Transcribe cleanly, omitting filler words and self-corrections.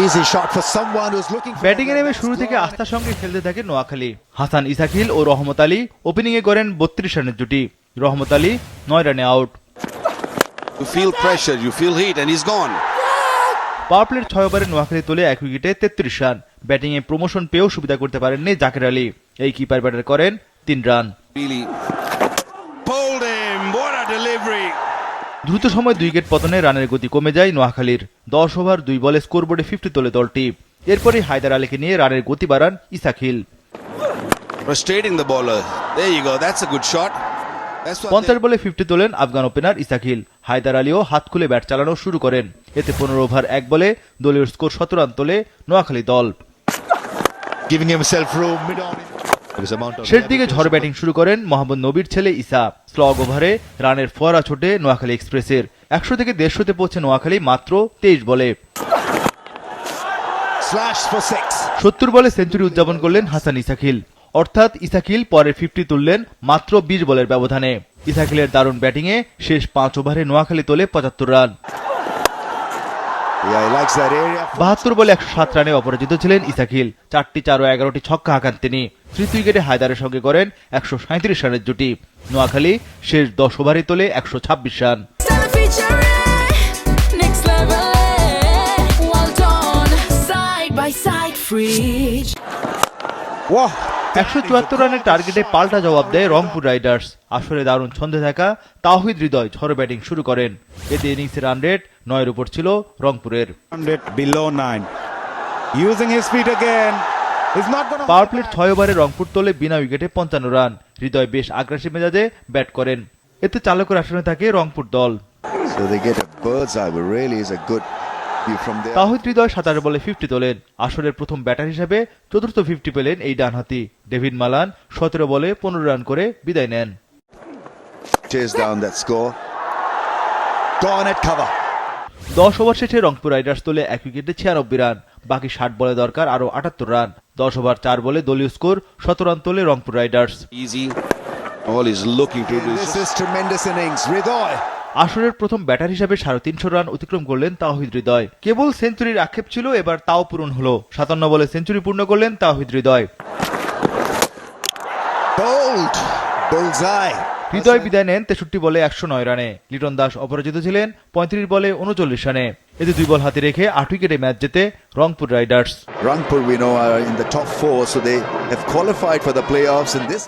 Easy shot for someone who's looking for batting এ নেমে শুরু থেকে আস্থার সঙ্গে খেলতে থাকে নোয়াখালী। হাসান ইসাকিল ও রহমত আলী ওপেনিং এ করেন 32 রানের জুটি। রহমত আলী 9 রানে out. You feel pressure, you feel heat, and he's gone. পাওয়ার প্লের 6 ওভারে নোয়াখালী তোলে 1 উইকেটে 33 রান। ব্যাটিং এ প্রমোশন পেয়েও সুবিধা করতে পারেননি জাকের আলী। এই কিপার ব্যাটার করেন 3 run. Really pulled him. What a delivery. দ্রুত সময় 2 উইকেট পতনে রানের গতি কমে যায় নোয়াখালীর। 10 ওভার 2 বলে স্কোরবোর্ডে 50 তোলে দলটি। এরপরই হায়দার আলীকে নিয়ে রানের গতি বাড়ান ইসাকিল। Frustrating the bowler. There you go. That's a good shot. 50 বলে 50 তোলেন আফগান ওপেনার ইসাকিল। হায়দার আলীও হাত খুলে ব্যাট চালানো শুরু করেন। এতে 15 ওভার 1 বলে দলীয় স্কোর 17 রান তোলে নোয়াখালী দল। giving himself room mid on. শেষ দিকে ঝড় ব্যাটিং শুরু করেন মোহাম্মদ নবীর ছেলে ইসা। স্লগ ওভারে রানের ফোয়ারা ছোটে নোয়াখালী এক্সপ্রেসের। 100 থেকে 150-তে পৌঁছে নোয়াখালী মাত্র 23 বলে। Slash for 6. 70 বলে সেঞ্চুরি উদযাপন করলেন হাসান ইসাকিল। অর্থাৎ ইসাকিল পরের 50 তুললেন মাত্র 20 বলের ব্যবধানে। ইসাকিলের দারুণ ব্যাটিংয়ে শেষ 5 ওভারে নোয়াখালী তোলে 75 run. Yeah, he likes that area. 72 বলে 107 রানে অপরাজিত ছিলেন ইসাকিল। 4টি 4 ও 11টি ছক্কা হাঁকান তিনি। তৃতীয় উইকেটে হায়দারের সঙ্গে করেন 137 রানের জুটি। নোয়াখালী শেষ 10 ওভারে তোলে 126 রান। Wow. 174 রানের টার্গেটে পাল্টা জবাব দেয় রংপুর রাইডার্স। আসরে দারুণ ছন্দে থাকা তাওহিদ হৃদয় ঝড়ো ব্যাটিং শুরু করেন। এতে ইনিংসের রান রেট 9-এর উপর ছিল রংপুরের। 100 below 9. Using his feet again. He's not going to. পাওয়ার প্লের 6 ওভারে রংপুর তোলে বিনা উইকেটে 55 রান। হৃদয় বেশ আগ্রাসী মেজাজে ব্যাট করেন। এতে চালকের আসনে থাকে রংপুর দল। So they get a bird's eye, but really is a good view from there. Towhid Hridoy 27 বলে 50 তোলেন। আসরের প্রথম ব্যাটার হিসেবে চতুর্থ 50 পেলেন এই ডানহাতি। ডেভিড মালান 17 বলে 15 রান করে বিদায় নেন। Chase down that score. Gone at cover. 10 over শেষে রংপুর রাইডার্স তোলে 1 উইকেটে 96 রান। বাকি 60 বলে দরকার আরো 78 রান। 10 ওভার 4 বলে দলীয় স্কোর 17 রান তোলে Rangpur Riders. Easy. All he's looking to do This is is tremendous innings. Hridoy. আসরের প্রথম ব্যাটার হিসেবে 350 রান অতিক্রম করলেন তাওহিদ হৃদয়। কেবল সেঞ্চুরির আক্ষেপ ছিল, এবার তাও পূরণ হলো। 57 বলে সেঞ্চুরি পূর্ণ করলেন তাওহিদ হৃদয়। Bold. Bullseye. হৃদয় বিদায় নেন 63 বলে 109 রানে। লিটন দাস অপরাজিত ছিলেন 35 বলে 39 রানে। এতে 2 বল হাতে রেখে 8 উইকেটে ম্যাচ জেতে Rangpur Riders. Rangpur, we know, are in the top 4, so they have qualified for the playoffs in this.